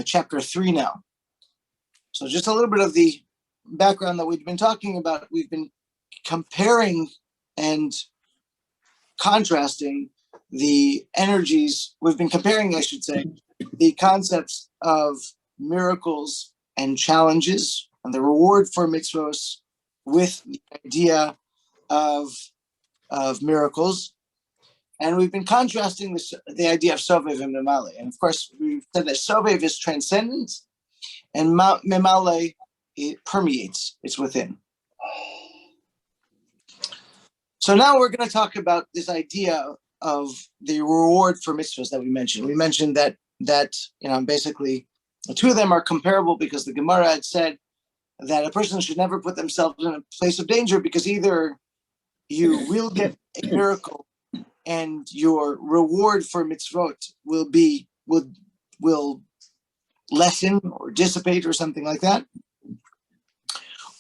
chapter 3 now. So just a little bit of the background that we've been talking about. We've been comparing and contrasting the energies. We've been comparing, I should say, the concepts of miracles and challenges and the reward for mitzvos with the idea of miracles. And we've been contrasting the idea of Sovev and Memale. And of course, we've said that Sovev is transcendent and Memale, it permeates, it's within. So now we're going to talk about this idea of the reward for mitzvahs that we mentioned. We mentioned that basically the two of them are comparable because the Gemara had said that a person should never put themselves in a place of danger, because either you will get a miracle and your reward for mitzvot will lessen or dissipate or something like that,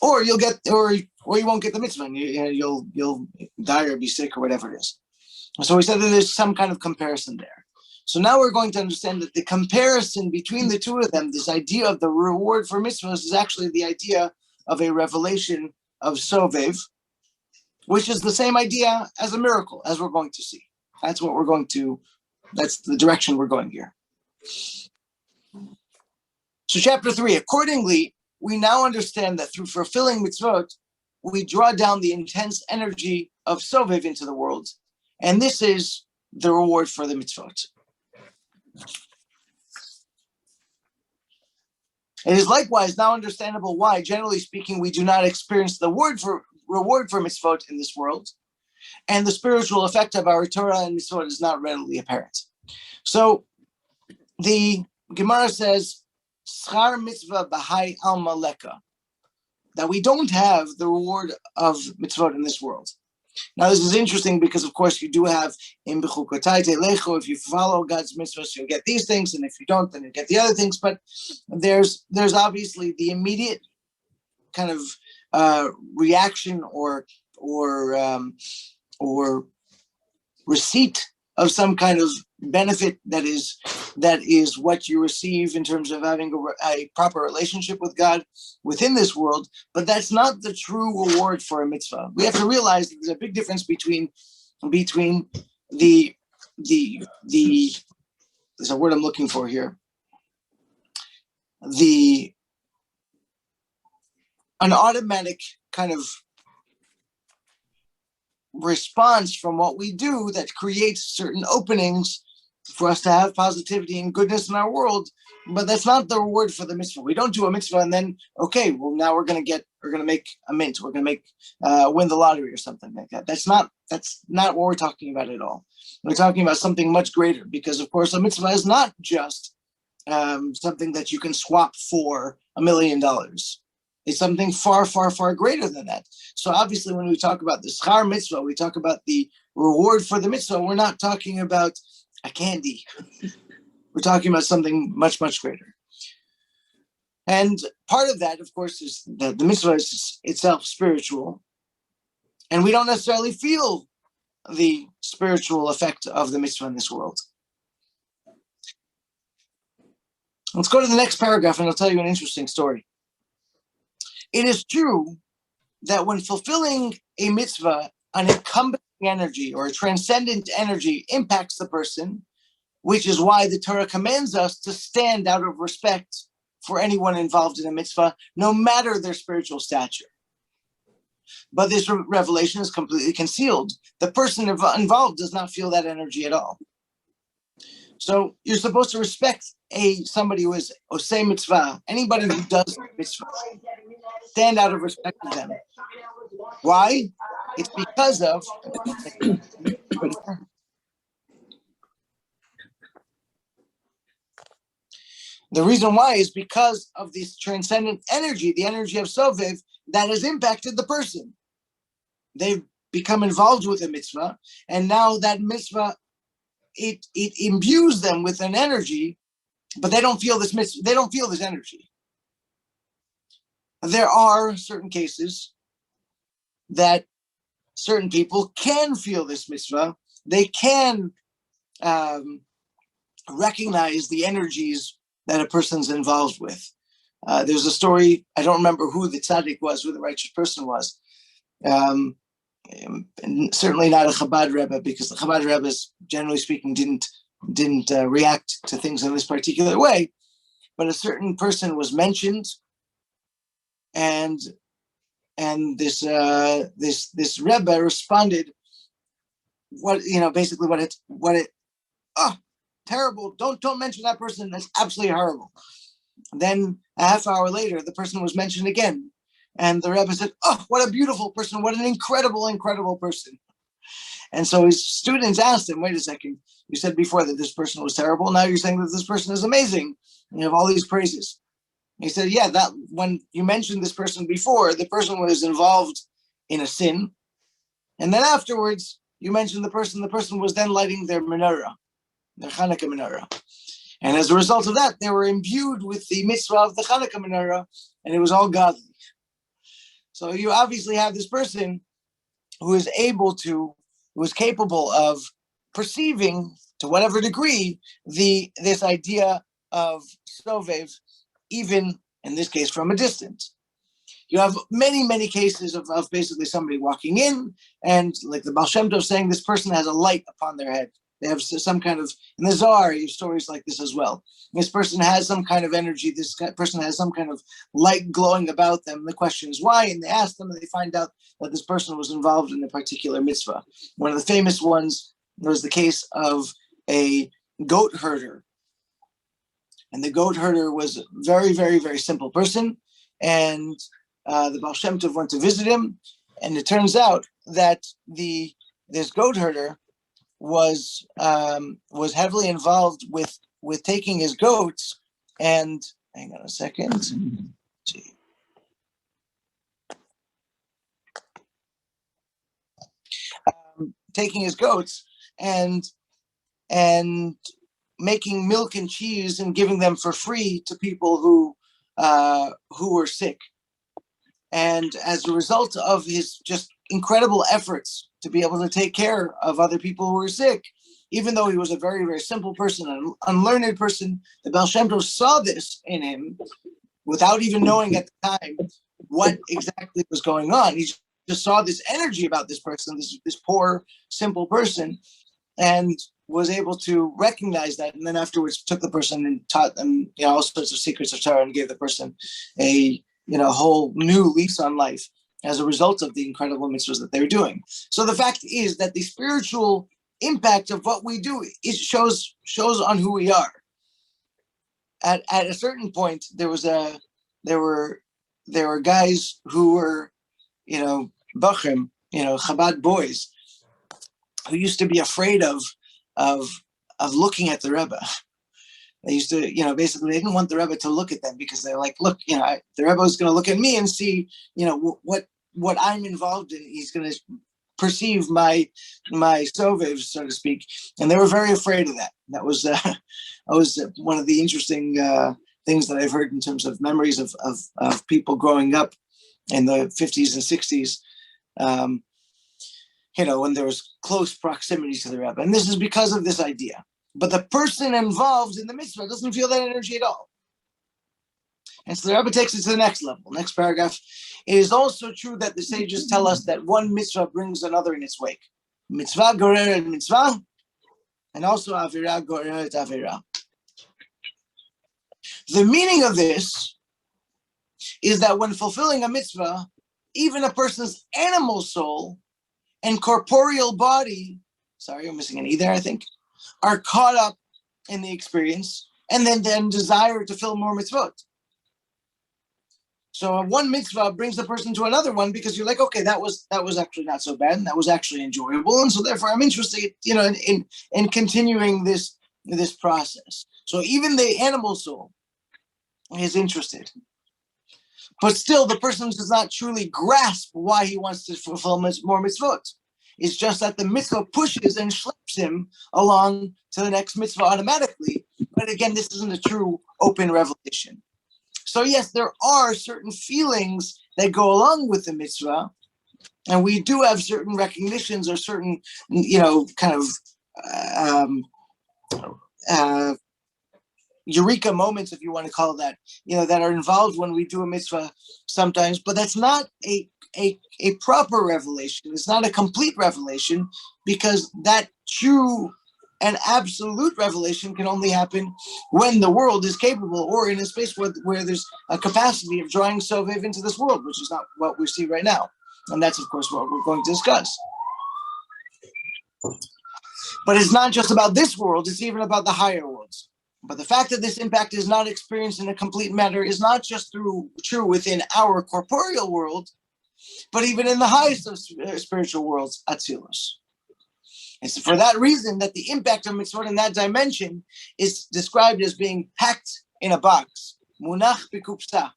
or you won't get the mitzvah and you'll die or be sick or whatever it is. So we said that there's some kind of comparison there. So now we're going to understand that the comparison between the two of them, this idea of the reward for mitzvahs, is actually the idea of a revelation of Sovev, which is the same idea as a miracle, as we're going to see. That's the direction we're going here. So chapter 3, accordingly, we now understand that through fulfilling mitzvot, we draw down the intense energy of Sovev into the world. And this is the reward for the mitzvot. It is likewise now understandable why, generally speaking, we do not experience the reward for mitzvot in this world, and the spiritual effect of our Torah and mitzvot is not readily apparent. So the Gemara says, Schar mitzvah b'hai alma leka, that we don't have the reward of mitzvot in this world. Now this is interesting because, of course, you do have in b'chukotai telecho, if you follow God's mitzvahs, you'll get these things, and if you don't, then you get the other things. But there's obviously the immediate kind of reaction or receipt of some kind of benefit that is what you receive in terms of having a proper relationship with God within this world, but that's not the true reward for a mitzvah. We have to realize that there's a big difference between the there's a word I'm looking for here, an automatic kind of response from what we do that creates certain openings for us to have positivity and goodness in our world, but that's not the reward for the mitzvah. We don't do a mitzvah and then, okay, well now we're going to make a mint, we're going to win the lottery or something like that. That's not what we're talking about at all. We're talking about something much greater, because of course a mitzvah is not just something that you can swap for $1 million. It's something far, far, far greater than that. So obviously when we talk about the schar mitzvah, we talk about the reward for the mitzvah, we're not talking about a candy. We're talking about something much, much greater. And part of that, of course, is that the mitzvah is itself spiritual, and we don't necessarily feel the spiritual effect of the mitzvah in this world. Let's go to the next paragraph and I'll tell you an interesting story. It is true that when fulfilling a mitzvah, an encompassing energy or a transcendent energy impacts the person, which is why the Torah commands us to stand out of respect for anyone involved in a mitzvah, no matter their spiritual stature. But this revelation is completely concealed. The person involved does not feel that energy at all. So you're supposed to respect somebody who is osei mitzvah, anybody who does mitzvah. Stand out of respect to them. Why? It's because of the reason why is because of this transcendent energy, the energy of Sovev, that has impacted the person. They've become involved with a mitzvah, and now that mitzvah, it imbues them with an energy, but they don't feel this mitzvah, they don't feel this energy. There are certain cases that certain people can feel this mitzvah. They can recognize the energies that a person's involved with. There's a story, I don't remember who the tzaddik was, who the righteous person was. Certainly not a Chabad Rebbe, because the Chabad Rebbes, generally speaking, didn't react to things in this particular way. But a certain person was mentioned, and this Rebbe responded, basically what it oh, terrible, don't mention that person, that's absolutely horrible. And then a half hour later, the person was mentioned again, and the Rebbe said, oh, what a beautiful person, what an incredible person. And so his students asked him, wait a second, you said before that this person was terrible, now you're saying that this person is amazing, you have all these praises. He said, yeah, that when you mentioned this person before, the person was involved in a sin. And then afterwards, you mentioned the person was then lighting their menorah, their Hanukkah menorah. And as a result of that, they were imbued with the mitzvah of the Hanukkah menorah, and it was all godly. So you obviously have this person who is capable of perceiving, to whatever degree, this idea of sovev, even in this case from a distance. You have many cases of basically somebody walking in, and like the Baal Shem Tov saying, this person has a light upon their head. They have some kind of, in the Zohar, you have stories like this as well. This person has some kind of energy. This person has some kind of light glowing about them. The question is why, and they ask them, and they find out that this person was involved in a particular mitzvah. One of the famous ones was the case of a goat herder. And the goat herder was a very simple person. And the Baal Shem Tov went to visit him. And it turns out that this goat herder was heavily involved with taking his goats and, hang on a second. Let's see. Taking his goats and making milk and cheese and giving them for free to people who were sick. And as a result of his just incredible efforts to be able to take care of other people who were sick, even though he was a very simple person, an unlearned person, the Baal Shem Tov saw this in him without even knowing at the time what exactly was going on. He just saw this energy about this person, this poor, simple person, and was able to recognize that, and then afterwards took the person and taught them, all sorts of secrets of Torah, and gave the person a whole new lease on life as a result of the incredible mitzvahs that they were doing. So the fact is that the spiritual impact of what we do shows on who we are. At a certain point, there were guys who were, bachrim, Chabad boys, who used to be afraid of looking at the Rebbe. They used to, basically they didn't want the Rebbe to look at them because they're like, look, the Rebbe is going to look at me and see, what I'm involved in. He's going to perceive my sovev, so to speak. And they were very afraid of that. That was one of the interesting things that I've heard in terms of memories of people growing up in the 50s and 60s. When there was close proximity to the Rebbe. And this is because of this idea. But the person involved in the mitzvah doesn't feel that energy at all. And so the Rebbe takes it to the next level. Next paragraph. It is also true that the sages tell us that one mitzvah brings another in its wake. Mitzvah goreret mitzvah, and also avira goreret avira. The meaning of this is that when fulfilling a mitzvah, even a person's animal soul and corporeal body, sorry, I'm missing an E there, I think, are caught up in the experience and then desire to fulfill more mitzvot. So one mitzvah brings the person to another one because you're like, okay, that was actually not so bad, and that was actually enjoyable, and so therefore I'm interested, in continuing this process. So even the animal soul is interested, but still the person does not truly grasp why he wants to fulfill more mitzvot. It's just that the mitzvah pushes and schleps him along to the next mitzvah automatically. But again, this isn't a true open revelation. So yes, there are certain feelings that go along with the mitzvah, and we do have certain recognitions or certain, kind of eureka moments, if you want to call it that, that are involved when we do a mitzvah sometimes, but that's not a proper revelation. It's not a complete revelation, because that true and absolute revelation can only happen when the world is capable, or in a space where there's a capacity of drawing Sovev into this world, which is not what we see right now. And that's, of course, what we're going to discuss. But it's not just about this world, it's even about the higher worlds. But the fact that this impact is not experienced in a complete manner is not just true within our corporeal world, but even in the highest of spiritual worlds, Atzilus. It's for that reason that the impact of mitzvot in that dimension is described as being packed in a box, munach bikupsa.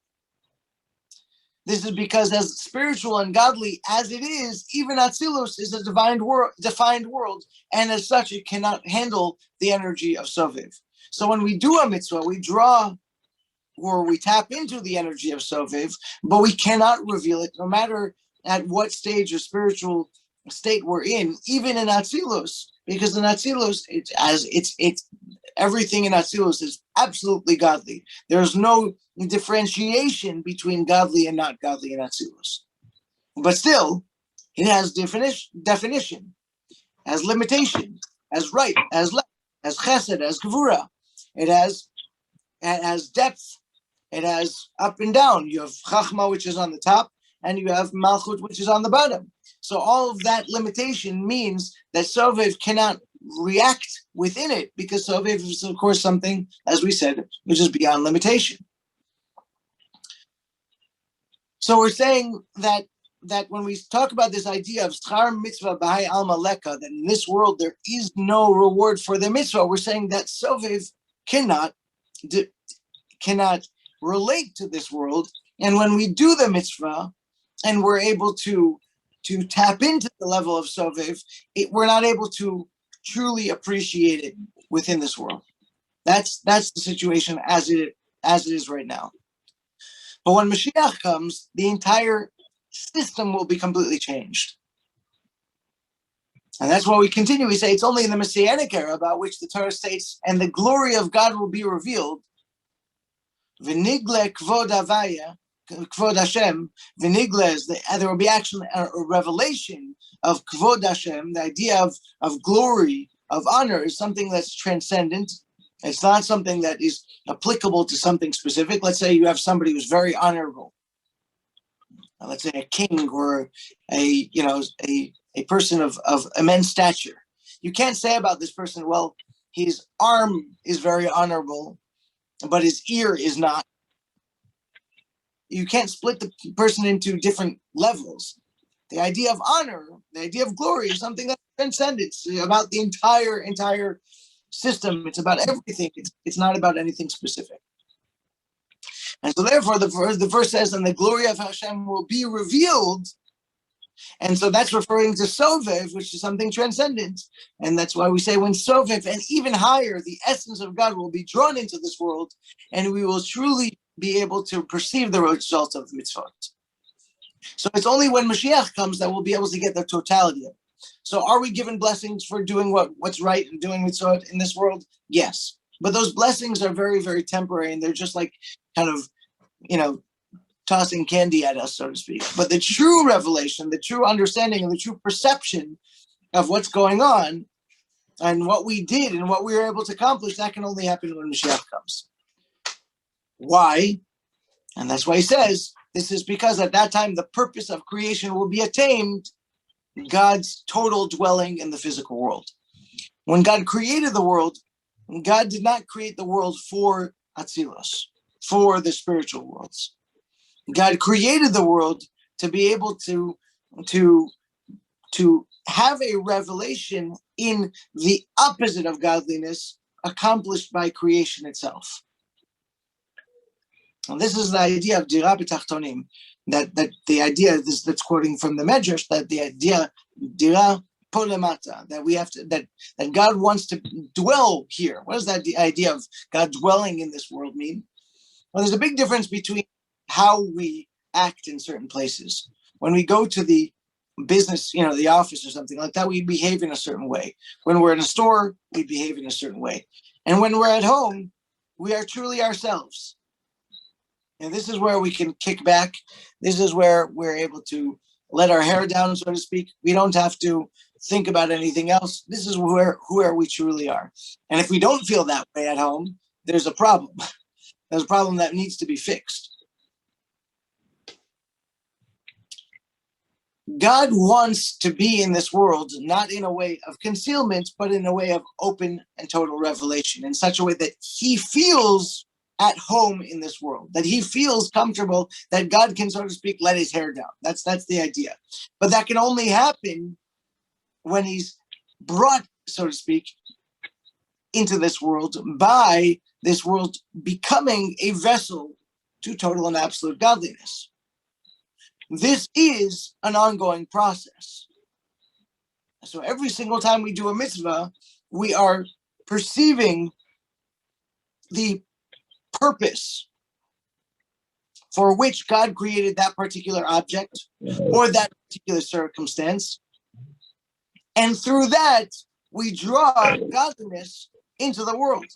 This is because, as spiritual and godly as it is, even Atzilus is a defined world, and as such, it cannot handle the energy of Sovev. So when we do a mitzvah, we draw or we tap into the energy of Sovev, but we cannot reveal it, no matter at what stage or spiritual state we're in, even in Atzilus, because in Atzilus, it's everything in Atzilus is absolutely godly. There's no differentiation between godly and not godly in Atzilus. But still, it has definition, has limitation, as right, as left, as chesed, as gevura. It has depth. It has up and down. You have chachma, which is on the top, and you have malchut, which is on the bottom. So all of that limitation means that Sovev cannot react within it, because Sovev is, of course, something, as we said, which is beyond limitation. So we're saying that when we talk about this idea of schar mitzvah b'hai alma leka, that in this world there is no reward for the mitzvah, we're saying that Sovev cannot relate to this world. And when we do the mitzvah and we're able to tap into the level of Sovev, we're not able to truly appreciate it within this world. That's the situation as it is right now. But when Mashiach comes, the entire system will be completely changed. And that's why we continue. We say it's only in the Messianic era about which the Torah states, and the glory of God will be revealed. V'nigle kvod havaya, kvod Hashem, v'nigle, there will be actually a revelation of kvod Hashem. The idea of glory, of honor, is something that's transcendent. It's not something that is applicable to something specific. Let's say you have somebody who's very honorable. Let's say a king or a person of immense stature. You can't say about this person, well, his arm is very honorable, but his ear is not. You can't split the person into different levels. The idea of honor, the idea of glory is something that transcends. It's about the entire system. It's about everything. It's not about anything specific. And so therefore the verse says, and the glory of Hashem will be revealed. And so that's referring to Sovev, which is something transcendent. And that's why we say when Sovev, and even higher, the essence of God will be drawn into this world, and we will truly be able to perceive the results of the mitzvot. So it's only when Mashiach comes that we'll be able to get the totality of it. So are we given blessings for doing what's right and doing mitzvot in this world? Yes. But those blessings are very, very temporary, and they're just like kind of, tossing candy at us, so to speak. But the true revelation, the true understanding, and the true perception of what's going on and what we did and what we were able to accomplish, that can only happen when Mashiach comes. Why? And that's why he says, this is because at that time, the purpose of creation will be attained, God's total dwelling in the physical world. When God created the world, God did not create the world for Atzilus, for the spiritual worlds. God created the world to be able to have a revelation in the opposite of godliness accomplished by creation itself. And this is the idea of dira b'tachtonim, that the idea that's quoting from the Medrash, that the idea dira polemata, that we have to that God wants to dwell here. What does that the idea of God dwelling in this world mean? Well, there's a big difference between how we act in certain places. When we go to the business, the office or something like that, we behave in a certain way. When we're in a store, we behave in a certain way. And when we're at home, we are truly ourselves. And this is where we can kick back. This is where we're able to let our hair down, so to speak. We don't have to think about anything else. This is where we truly are. And if we don't feel that way at home, there's a problem. There's a problem that needs to be fixed. God wants to be in this world, not in a way of concealment, but in a way of open and total revelation, in such a way that he feels at home in this world, that he feels comfortable, that God can, so to speak, let his hair down. That's the idea. But that can only happen when he's brought, so to speak, into this world by this world becoming a vessel to total and absolute godliness. This is an ongoing process. So every single time we do a mitzvah, we are perceiving the purpose for which God created that particular object or that particular circumstance. And through that, we draw godliness into the world.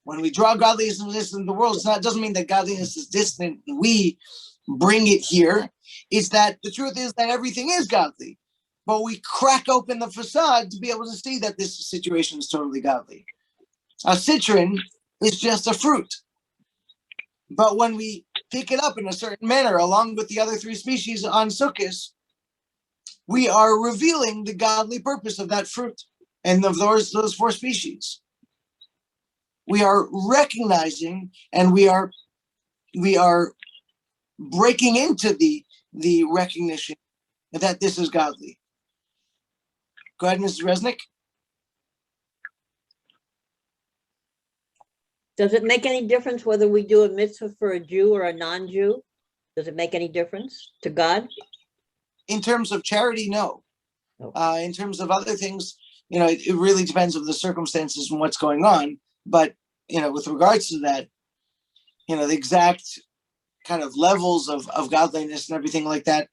When we draw godliness into the world, it doesn't mean that godliness is distant and we bring it here. It's that the truth is that everything is godly, but we crack open the facade to be able to see that this situation is totally godly. A citron is just a fruit. But when we pick it up in a certain manner, along with the other three species on Sukkot, we are revealing the godly purpose of that fruit and of those four species. We are recognizing and we are breaking into the recognition that this is godly. Go ahead, Mrs. Resnick. Does it make any difference whether we do a mitzvah for a Jew or a non-Jew? Does it make any difference to God? In terms of charity, no. Okay. In terms of other things, it really depends on the circumstances and what's going on. But, with regards to that, the exact kind of levels of godliness and everything like that,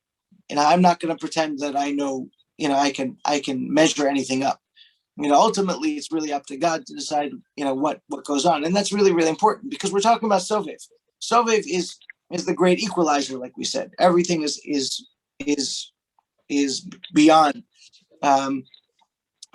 I'm not going to pretend that I know, I can measure anything up. Ultimately, it's really up to God to decide, what goes on. And that's really, really important because we're talking about Sovev. Sovev is the great equalizer, like we said. Everything is beyond. And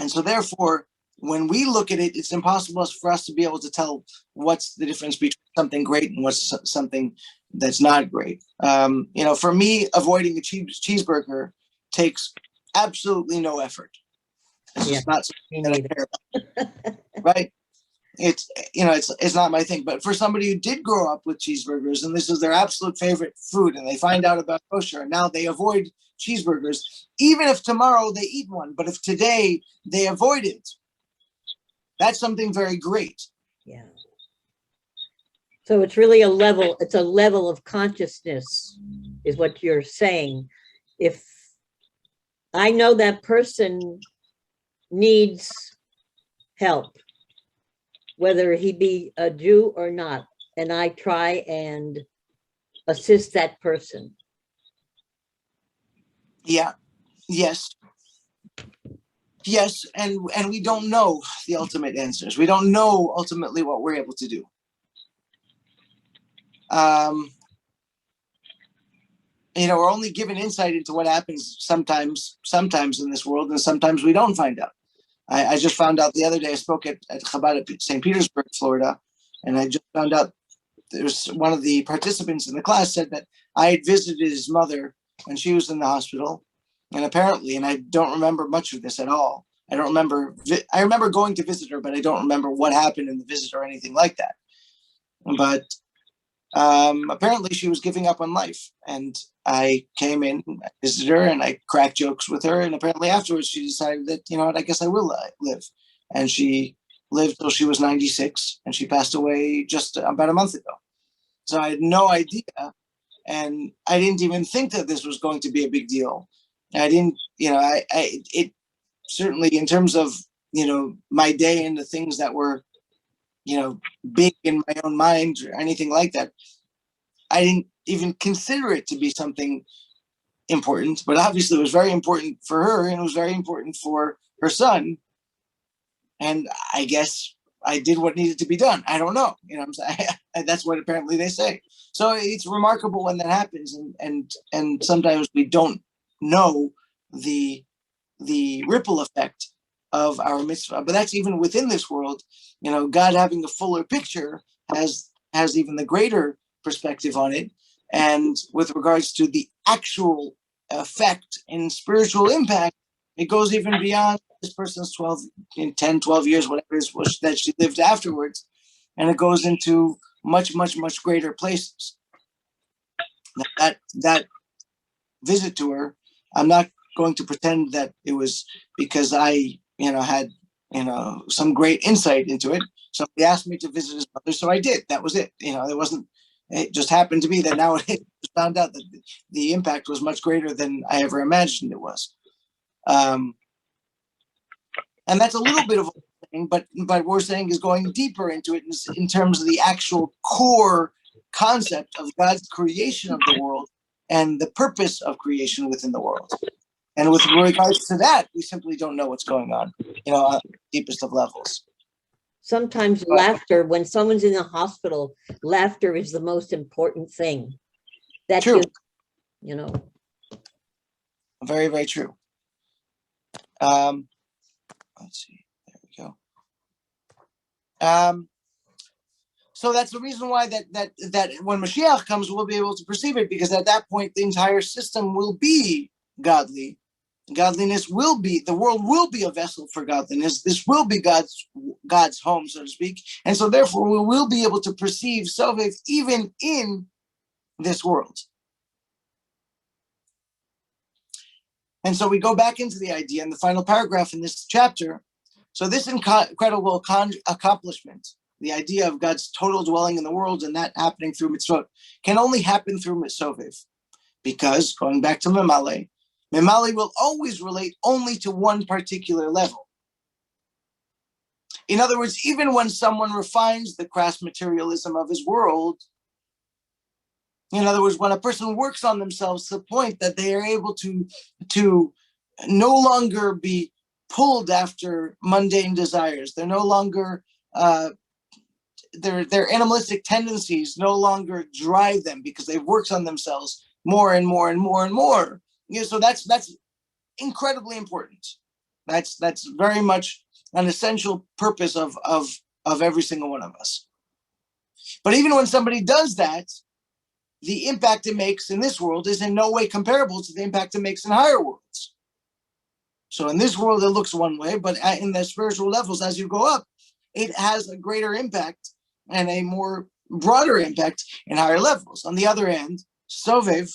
so therefore, when we look at it, it's impossible for us to be able to tell what's the difference between something great and what's something that's not great. For me, avoiding a cheeseburger takes absolutely no effort. It's just not something that I care about, right? It's not my thing. But for somebody who did grow up with cheeseburgers and this is their absolute favorite food, and they find out about kosher, and now they avoid cheeseburgers, even if tomorrow they eat one, but if today they avoid it, that's something very great. Yeah. So it's really a level of consciousness is what you're saying. If I know that person needs help, whether he be a Jew or not, and I try and assist that person. Yeah. Yes. Yes, and we don't know the ultimate answers. We don't know ultimately what we're able to do. We're only given insight into what happens sometimes in this world, and sometimes we don't find out. I just found out the other day, I spoke at Chabad at St. Petersburg, Florida, and I just found out there's one of the participants in the class said that I had visited his mother when she was in the hospital. And apparently, and I don't remember much of this at all. I remember going to visit her, but I don't remember what happened in the visit or anything like that. But apparently she was giving up on life. And I came in, I visited her, and I cracked jokes with her. And apparently afterwards she decided that, I guess I will live. And she lived till she was 96, and she passed away just about a month ago. So I had no idea. And I didn't even think that this was going to be a big deal. I didn't, it certainly in terms of, my day and the things that were, big in my own mind or anything like that, I didn't even consider it to be something important, but obviously it was very important for her and it was very important for her son. And I guess I did what needed to be done. I don't know. You know what I'm saying? That's what apparently they say. So it's remarkable when that happens, and sometimes we don't know the ripple effect of our mitzvah. But that's even within this world. You know, God having a fuller picture has even the greater perspective on it. And with regards to the actual effect and spiritual impact, it goes even beyond this person's 10, 12 years, whatever it is that she lived afterwards. And it goes into much, much, much greater places. That visit to her, I'm not going to pretend that it was because I, had, some great insight into it. Somebody asked me to visit his mother, so I did. That was it. It just happened to be that now it found out that the impact was much greater than I ever imagined it was. And that's a little bit of a thing, but what we're saying is going deeper into it in terms of the actual core concept of God's creation of the world and the purpose of creation within the world. And with regards to that, we simply don't know what's going on, on the deepest of levels. Sometimes laughter, when someone's in the hospital, laughter is the most important thing. That true. Very, very true. Let's see. There we go. So that's the reason why that when Mashiach comes, we'll be able to perceive it, because at that point, the entire system will be godly. Godliness will be, the world will be a vessel for godliness. This will be God's home, so to speak. And so therefore, we will be able to perceive Sovev even in this world. And so we go back into the idea in the final paragraph in this chapter. So this incredible accomplishment, the idea of God's total dwelling in the world and that happening through mitzvot, can only happen through Sovev. Because, going back to Memale will always relate only to one particular level. In other words, even when someone refines the crass materialism of his world, in other words, when a person works on themselves to the point that they are able to no longer be pulled after mundane desires, they're no longer, their animalistic tendencies no longer drive them because they've worked on themselves more and more and more and more. So that's incredibly important. That's very much an essential purpose of every single one of us. But even when somebody does that, the impact it makes in this world is in no way comparable to the impact it makes in higher worlds. So in this world, it looks one way, but in the spiritual levels, as you go up, it has a greater impact and a more broader impact in higher levels. On the other hand, Sovev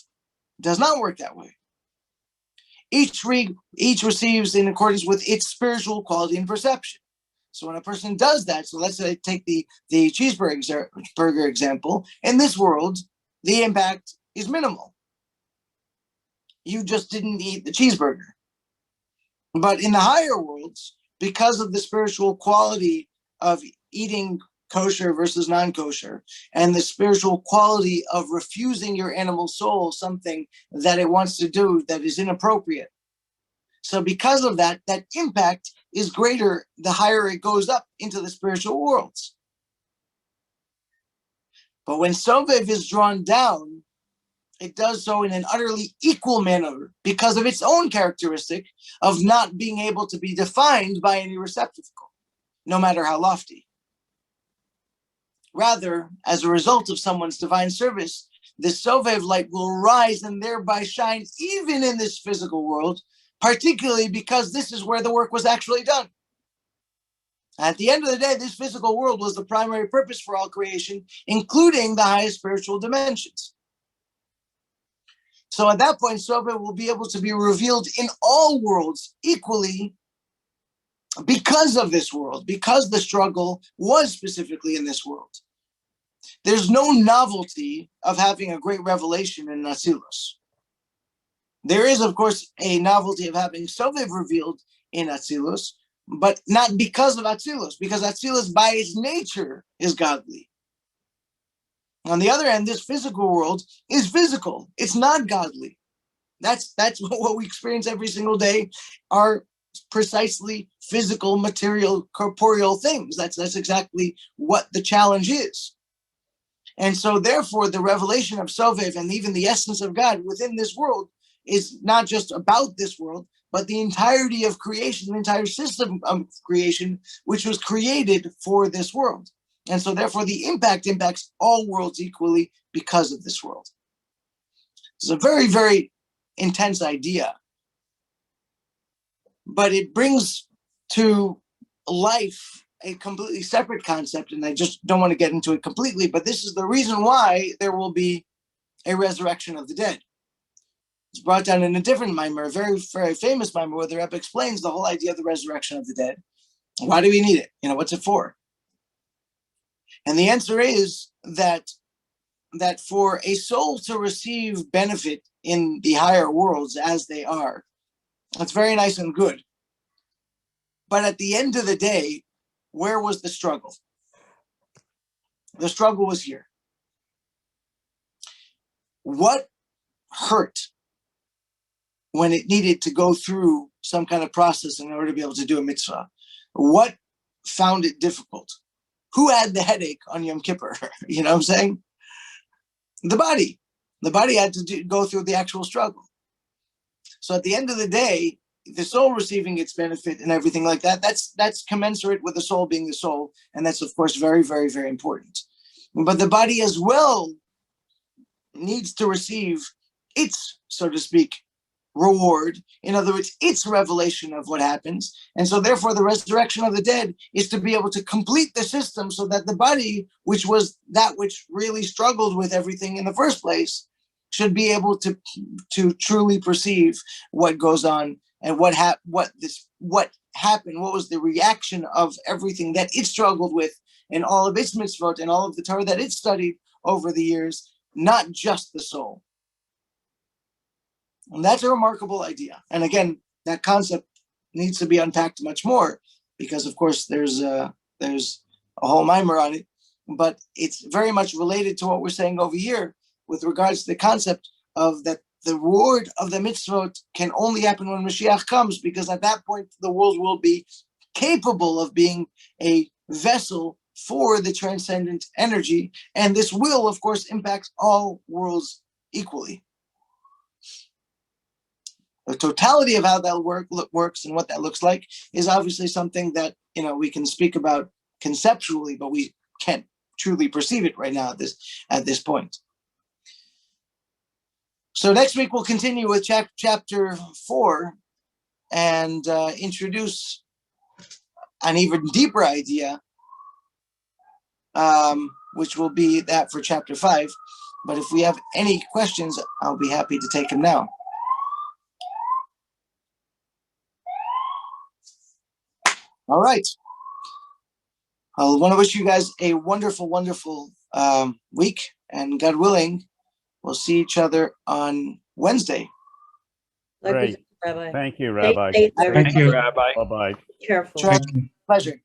does not work that way. Each receives in accordance with its spiritual quality and perception. So when a person does that, so let's say take the cheeseburger example, in this world, the impact is minimal. You just didn't eat the cheeseburger. But in the higher worlds, because of the spiritual quality of eating kosher versus non-kosher, and the spiritual quality of refusing your animal soul something that it wants to do that is inappropriate. So because of that impact is greater the higher it goes up into the spiritual worlds. But when Sovev is drawn down, it does so in an utterly equal manner because of its own characteristic of not being able to be defined by any receptacle, no matter how lofty. Rather, as a result of someone's divine service, the Sovev light will rise and thereby shine even in this physical world, particularly because this is where the work was actually done. At the end of the day, this physical world was the primary purpose for all creation, including the highest spiritual dimensions. So at that point, Sovev will be able to be revealed in all worlds equally because of this world, because the struggle was specifically in this world. There's no novelty of having a great revelation in Atzilus. There is, of course, a novelty of having Sovev revealed in Atzilus, but not because of Atzilus, because Atzilus by its nature is godly. On the other hand, this physical world is physical. It's not godly. That's what we experience every single day. Our precisely physical, material, corporeal things. That's exactly what the challenge is. And so therefore, the revelation of Sovev and even the essence of God within this world is not just about this world, but the entirety of creation, the entire system of creation, which was created for this world. And so therefore, the impact impacts all worlds equally because of this world. It's a very, very intense idea, but it brings to life a completely separate concept, and I just don't want to get into it completely, but this is the reason why there will be a resurrection of the dead. It's brought down in a different mimer, a very, very famous mimer, where the Rebbe explains the whole idea of the resurrection of the dead. Why do we need it? What's it for? And the answer is that for a soul to receive benefit in the higher worlds as they are, that's very nice and good. But at the end of the day, where was the struggle? The struggle was here. What hurt when it needed to go through some kind of process in order to be able to do a mitzvah? What found it difficult? Who had the headache on Yom Kippur? You know what I'm saying? The body. The body had to go through the actual struggle. So at the end of the day, the soul receiving its benefit and everything like that, that's commensurate with the soul being the soul. And that's, of course, very, very, very important. But the body as well needs to receive its, so to speak, reward. In other words, its revelation of what happens. And so therefore, the resurrection of the dead is to be able to complete the system so that the body, which was that which really struggled with everything in the first place, should be able to truly perceive what goes on and what happened, what was the reaction of everything that it struggled with and all of its mitzvot and all of the Torah that it studied over the years, not just the soul. And that's a remarkable idea. And again, that concept needs to be unpacked much more because, of course, there's a whole mimer on it, but it's very much related to what we're saying over here with regards to the concept of that the reward of the mitzvot can only happen when Mashiach comes, because at that point, the world will be capable of being a vessel for the transcendent energy. And this will, of course, impact all worlds equally. The totality of how that works and what that looks like is obviously something that, we can speak about conceptually, but we can't truly perceive it right now at this point. So next week we'll continue with chapter 4 and introduce an even deeper idea, which will be that for chapter 5. But if we have any questions, I'll be happy to take them now. All right. I want to wish you guys a wonderful, wonderful week, and God willing, we'll see each other on Wednesday. Great. Rabbi. Thank you, Rabbi. Thank you, Thank you. Rabbi. Bye-bye. Careful. Pleasure.